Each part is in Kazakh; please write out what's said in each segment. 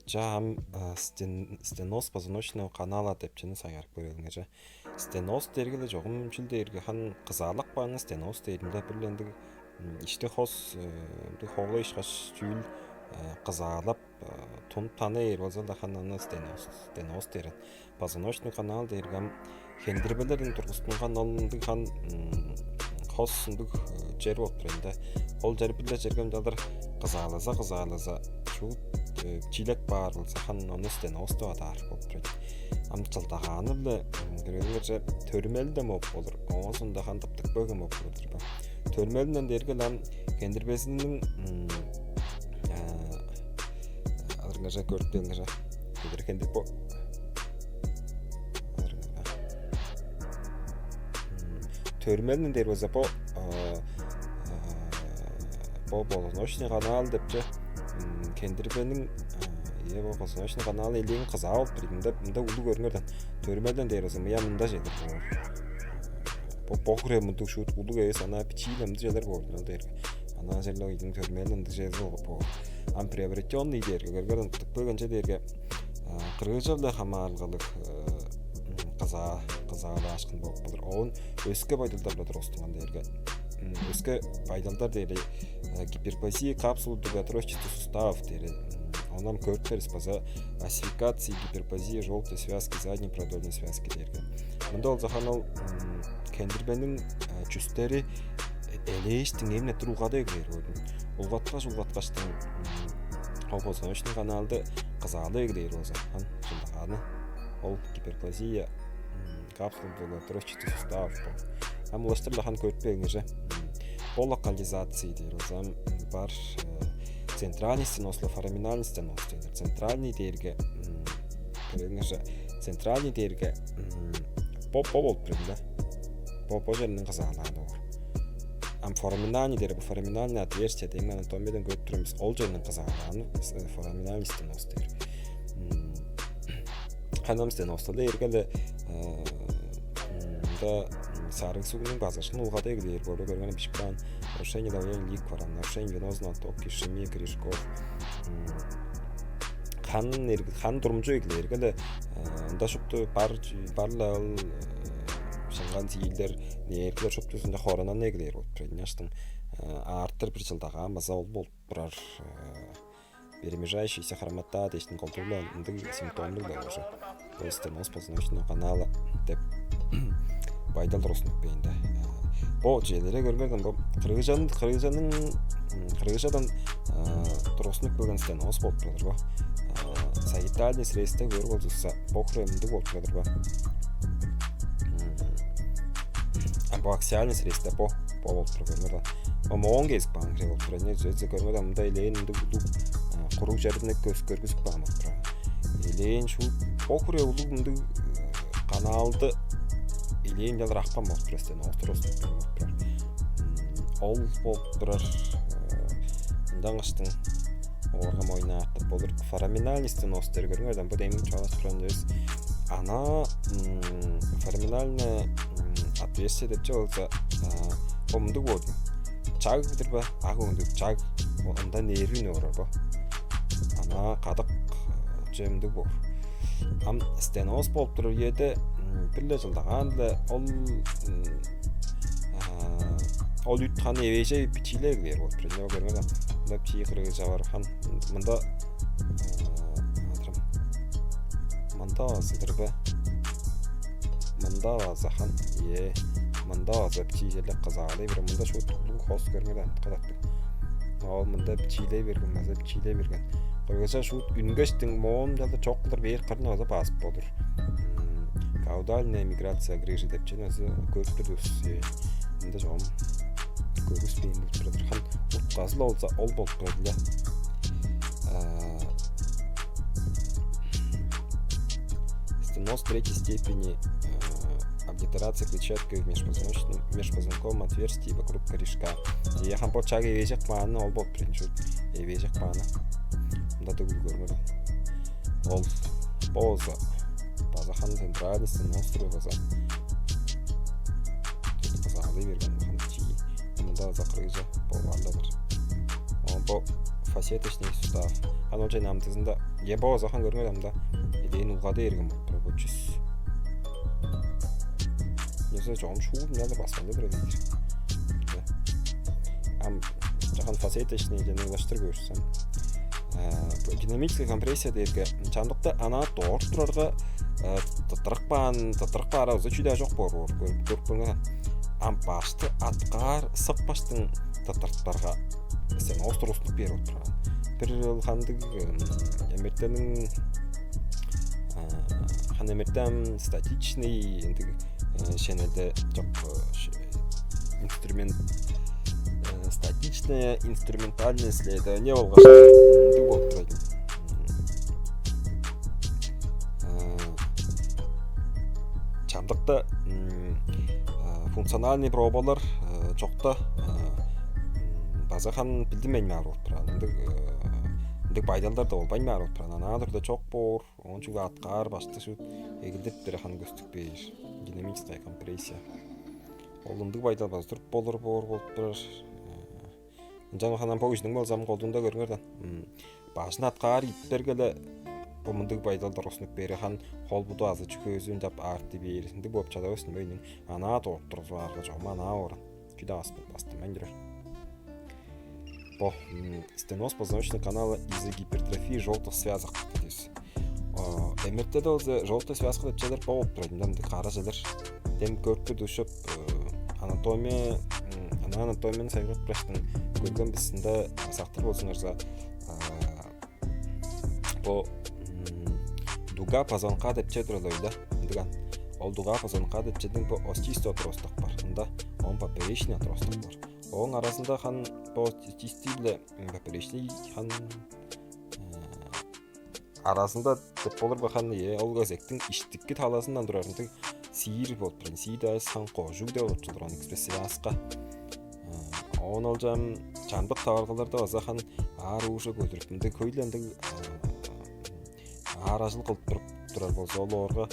Жам стеноз позвоночного канала деп жаны саярып көреліңе жа. Стеноз дергілі жоғым жүлдерге хан қызалық бағына стеноз дейдімді бірлендігі ішті қос хоғлы ішқаш жүйіл қызалап тұнып таны ер болзалда хан аны стеноз дерін. Позвоночный канал дергім хендірбелердің тұрғыстың каналынды хан қос сұндық жер болып тұрында. Ол жер білді жергім жадыр қызалаза чилек бар болса хан оны стеноз да адар болып тұрайды. Амчылдағаны білі көреліңер төрмелі де моп болыр. Оңызында хан тыптық бөгі моп болыр. Төрмелінен дергілі кендірбесінің адырыңа жа көріп деліңе жа көдір кендік бұл. Төрмелінен дер болса бұл позвоночный канал деп жа кендірбенің позвоночный канал елеген қыза алып бірінде мұнда ұлы көріңерден төрмелден дер болса мұя мұнда жедір Похуре мұнды шут ұлы көйес ана пичилемді жедір болды ана жерлі үйдің төрмелінді жезі болып ан приобретенный дерге көргерден түппеген жедерге қырғыжавлы хамалғылық қызағалы ашқын болып бұлыр оғын өске байдылдар бұлыр остыңан дерге өске байдалдар дері гиперплазия капсулы дуготросчатый сустав дері онам көрттер спаза осификации гиперплазия желтой связки задней продольной связки дерге мұнда ол заханал кендірбенің жүстері әлейштің еміне тұруғады егілер ұлғатқаштың позвоночный каналды қызалы егілер ол захан жылдағаны ол гиперплазия капсулы дуготросчатый сустав бұл ұлаштырылған көртпегіңе же по локализации дейрозам бар центральный стеноз, фораминальный стеноз дейдер. Центральный дерге центральный дерге по болып бірінде по жерінің қызағаланы бар. Ам фораминальный дерге фораминальный отверстие деймін анатомиядан көріп тұрмыз ол жерінің қызағаланы фораминальный стеноз дейр. Қанам стенозды дергелі сарық суының базашын ұлғады егілер көрі көргені бішпан нарушение давления ликвора, нарушение венозного оттока, ишемия корешков қан тұрымжы егілер егілі ұнда шыпты барлы шыңған тиілдер егілер шыпты үзінде қоранан егілер предняштың арттыр бір жылдаға маза ол болып бұрар перемежающийся хромота дештің қолтылы симптомлы да уже стеноз позвоночного канала деп байдал тұрысынып бейінді. Бұл жерлері көргерден бұл қырғыжадан тұрысынып бөлген стеноз болып тұрдыр бұл. Сагитальный средстве көрі болдырса похремді болып тұрдыр бұл. Амбоаксиальный средстве бұл болып тұрдыр. Бұл моғын кезік бағын кіре болып тұрдыр. Сөзі көрмеді мұнда елейін құруқ жеріне көз көргізіп бағын болып тұрдыр. Елейін шу похре ұлы мұнды каналды Илейін дәл рақпан болып тұрар стеноз тұрысынып болып тұрар. Ол болып тұрар мұндан ғыштың оғырға мойына ақтып болыр. Фораминальный стенозтер көріңерден бұл деймін чағас тұран өз. Ана фораминальный отверстие деп жауылса бұл мұнды болды. Чаг бідір ба? Ағы өңдік чаг. Онда нервін өғырар ба? Ана қадық жемді бол. Ам стеноз болып тұрар еді бірлі жылдағанды ол үйтқаны евеже пичилегілер болып тұрды. Көрмеді мұнда пичи қырығы жавар хан мұнда азыдыр бі мұнда азы хан мұнда азы пичи желі қызағалай бір мұнда шу тұқлы қос көрмеді қадаттық ол мұнда пичилей берген маза пичилей берген қырғыза шу үнгештің моғым жалды чоққылыр бейір қырны азы басып болыр. Каудальная миграция грыжи деп жен өзі көріп тұрды өсі мұнда жоғым көргіс бейін болып тұрады хан ұтқазылы олса ол болып тұрады стеноз третьей степени облитерация клетчаткой в межпозвонковом отверстии вокруг корешка я хан по чаге евежек маны ол болып тұрады евежек маны мұнда түгіл көрмеді ол поза Базахан центральный стеноз тұрғыза қызағалы берген мұхан чиі мұнда закрыжа болғандадыр бұл фасеточный сустав. Хан ол жай намдызында ебо захан көргөн адамда эдейин улгады эрген болуп турат жүз. Несе жом шууд надо басканда бир эдейdir. Ам жахан фасеточный жана улаштырып көрсөм. Динамическая компрессия дээрге чандыкта ана тоор турарга татырыкпаара өзү чүйдө жок болуп көрүп көргөн. Ам башты аткар сык баштын татырыктарга сен остроустук берип турган. Бир хандык эмертенин хан эмертен статичный эндик шенеде жок инструмент статичное инструментальное исследование болгош болуп турат. Чамдыкта функциональный пробалар жокта базахан билдирмейм болуп турат. Эндик байдалдар да болбойм болуп турат. Анадырда чок боор, ончуга аткар башты шут эгилдеп берехан көстүк бейир. Динамическая компрессия. Ол ындык байдал баздырып боор болуп турар. Жаңа ханан погишнең болсам колдунда көргөрдө. Башына аткар иттергеле бу мындык байдалдар оснук берехан холбуду азы чүкөзүн деп арты бейирсинди болуп чалабыз мөйнүн ана токтуру арга жома ана ора. Күдө аспыт басты мендер. По стеноз позвоночного канала из-за гипертрофии желтых связок. Эмертеде өзү желтый связка деп чедер болуп турат. Мындай кара желер дем көрпү душуп анатомияны сайгап баштын көргөн бисинде сактыр болсуңарса по дуга позвонка деп чедер да. Диган ол дуга позвонка деп чедин по остистый отросток бар. Мында он поперечный отросток бар. Onun arasında хан по остистийле поперечный хан арасында деп болор хан ол кезектин иштикки таласынан турарындык сийир болуп турат. Сийда сан кожук деп болуп турган экспрессияска. Ол жам чандык табаргаларда хан ар уже көтөрүптүндө көйлөндүк аражыл кылып турар болсо олорго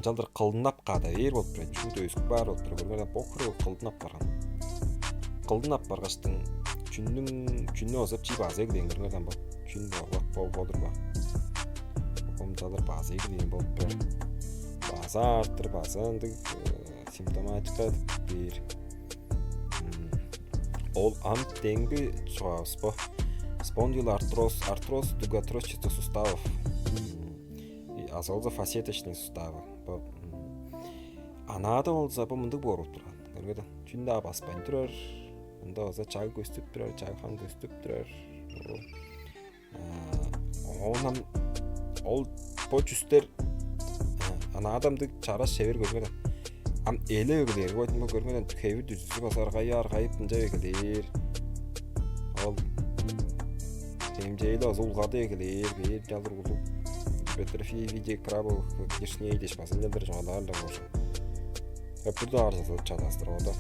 жалдыр кылдынап када бер болуп турат. Чут өскү бар болуп турган покру кылдынап барган. Кылдынап баргаштын чүннү озап чи база деген көргөн бол. Чүн болуп ба. Комдалар база деген болуп бер. База арттыр базандык симптоматика бир. Ол ам теңби чугабыз бо. Спондилоартроз дуготросчатых суставов. И азолза фасеточный суставы. Анада болса бу мындык болуп турат. Көргөдө. Чүндө баспай турар. Мында оза чаг көстүп турар, чагхан көстүп турар. Ол почустер ана адамдык чара шевер көргөдө. Ам эле өгөлөр көтүмө көргөдөн кебир дүзү басарга яргайып мындай өгөлөр. Ол темжейле азулгады өгөлөр, бир жалдыр улуу. Гипертрофия виде крабов кишней деш басылдар жаалар да болчу. Өпүрдө арзы чатастырып да.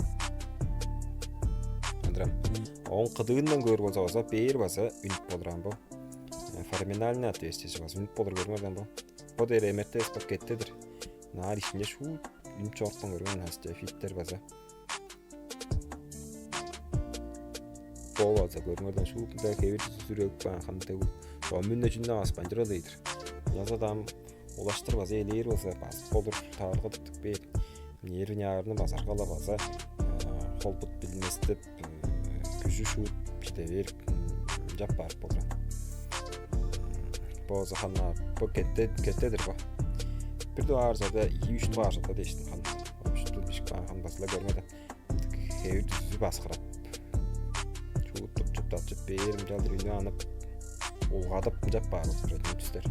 Он кыдыгынан көрүп болсо бер баса үнүп болуран бу. Феноменальный ответственность баса үнүп болур көргөн бу. Бу дер эмертес пакеттедир. Нар ишине шу үнүп чоркон көргөн хасты фиттер баса. Бова за көргөндөн шу да кебир сүрөк ба хантegu. Өмүнө жүнө аспанжыра дейдир. Язадам улаштырып баса элер болсо бас болур тааргыдык бет. Нервин ярны базаргала баса холбут билместеп күжү шут битевер жаппар болған. Боза ханна кетедир ба. Бирдо арзада 2-3 баржада дештин хан. Ошту бишкан хан басла көрмөдө. Хевир түзү баскырап. Чуттуп чуттап берим жалдыр үйнө анып улгадып жаппар болуптур.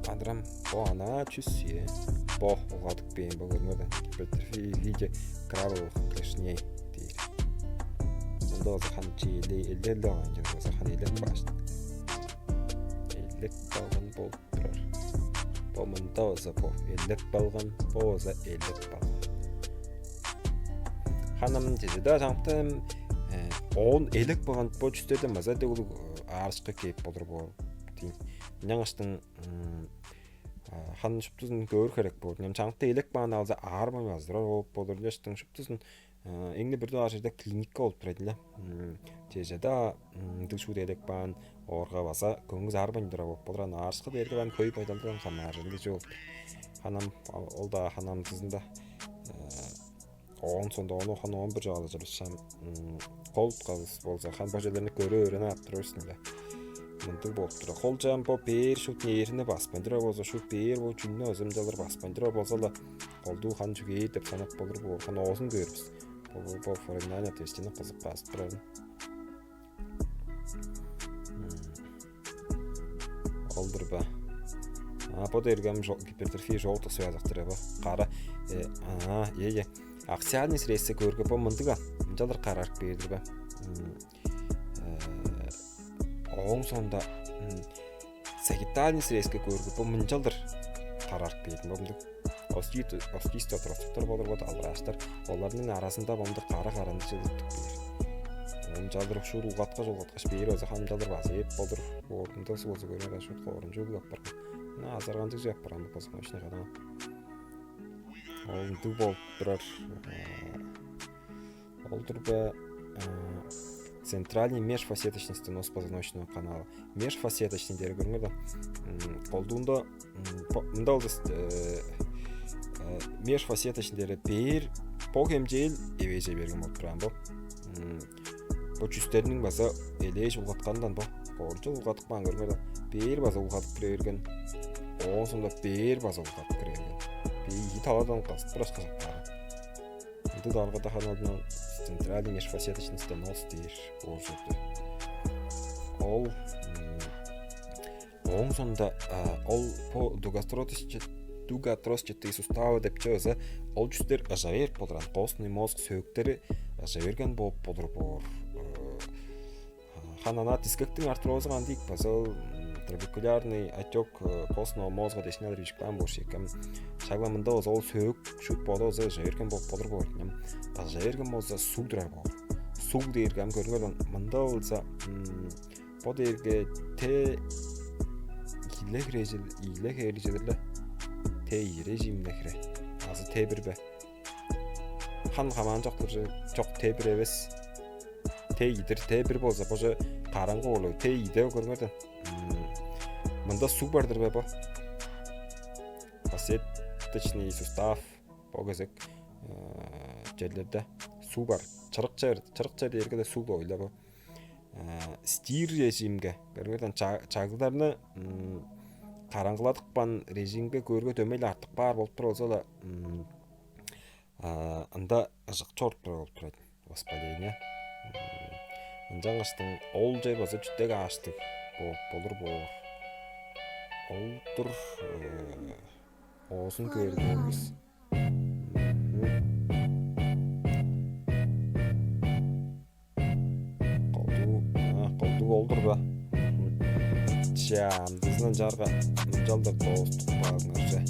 Адрам бо ана чүсүе. Бо улгадык бейин бо көрмөдө. Гипертрофия виде крабовых клешней дейт. Мында хан чили элдел алган жерде хан элек башты. Элек балган болуп турар. Бо мында бо элек балган, бо элек балган. Ханам жеде жаңтым 10 элек балган бо жүстөрдөн маза дегул арышка кеп болур дейм. Жаңаштын хан шуптузун көөр керек болду. Нем чаңкты элек бааны алса арбам аздырар болуп болду. Жаштын шуптузун Энгне бірден ажырда клиникка болып тұрады ле. Тежеда дылшу дедек бан орға баса көңіз арбан дұра болып болыран аршқы берді бан көй пайдалдан қамаржылды жоқ. Ханам ол да ханам тізінде он сонда оны хан 11 жағалы жүрішсем қол қазыс болса хан бажаларыны көрі өрені аттырырсың мынтыг болып тұра. Қол жан по бер шут неріне баспандыра болса шут бер бол жүнне өзім жалыр баспандыра болса да қолду хан жүгей деп санап болыр бол хан оғызын көріпіз. Бұл форинайна тестені қызық басып тұрады. Олдыр ба. По дергем гипертрофия жолтық связақтыры ба. Қара. Акциальный средства көргі ба мындыға. Жалыр қарарық бердір ба. Оң сонда сагитальный средства көргі ба мынжалдыр қарарық бердім ба мындық. Остеострофтар болыр болады алғаштар. Олардың арасында болымды қара-қаранды жылдықтық бер. Оның жалдырық шуыр ұлғатқа жолғатқаш бейір өзі хан жалдыр басы еп болдыр. Орында сұлысы көрмеді шуыр қорын жол ұлғап барған. Азарғанды жүйіп барған бұл қосың өшіне қадам. Олды болып тұрар. Олдыр ба центральный межфасеточный стеноз позвоночного канала. Межфасеточный дері көрмеді. Қолдуында мұнда олды межфасеточный бер погемжел эвеже берген болып тұрған бұл. Бұл жүстерінің баса елеш ұлғатқандан бұл. Қорыншы ұлғатық баған көрмеді. Бер баса ұлғатық кірерген. Оң сонда бер баса ұлғатық кірерген. Бейі таладан қасып біраз қазақ баған. Бұл далғада қаналдың центральный межфасеточный стеноз дейір ол жүрді. Ол оң сонда ол по дугатросчатые суставы деп чөзі ол жүстер ажайыр болдыран. Қосный мозг сөйіктері ажайырген болып болдыр бор. Ханана дискектің артрозыған дейк базыл трабекулярный отек костного мозга дешнел ричкан боршекем. Шагламында ол сөйік шүт боды өзі ажайырген болып болдыр бор. Ажайырген болса су дұрар бор. Су дейіргем көріңген мында олса бодерге те илек режимдерлі Тей режимдекіре. Азы Т1 бе. Хан қаман жоқ Т1 емес. Т2 Т1 болса бұжы қараңғы олы. Т2 көрмеді. Мұнда су бардыр бе бұл. Фасеточный сустав бұғызық жерлерді су бар. Чырық жер ергеді су ойла бұл. Стир режимге көрмеден чағылдарыны қараңғыладық бан режимге көргі төмейлі артық бар болып тұр олса да ында ұжық чорт бір болып тұрады воспаление. Înjan aştың ол жай базы жүттегі аштық болыр болыр. Олдыр осын көрдіңіз. Қолды олдыр ба. Жам, біздің жарға жалдар достық бағыңыз жай.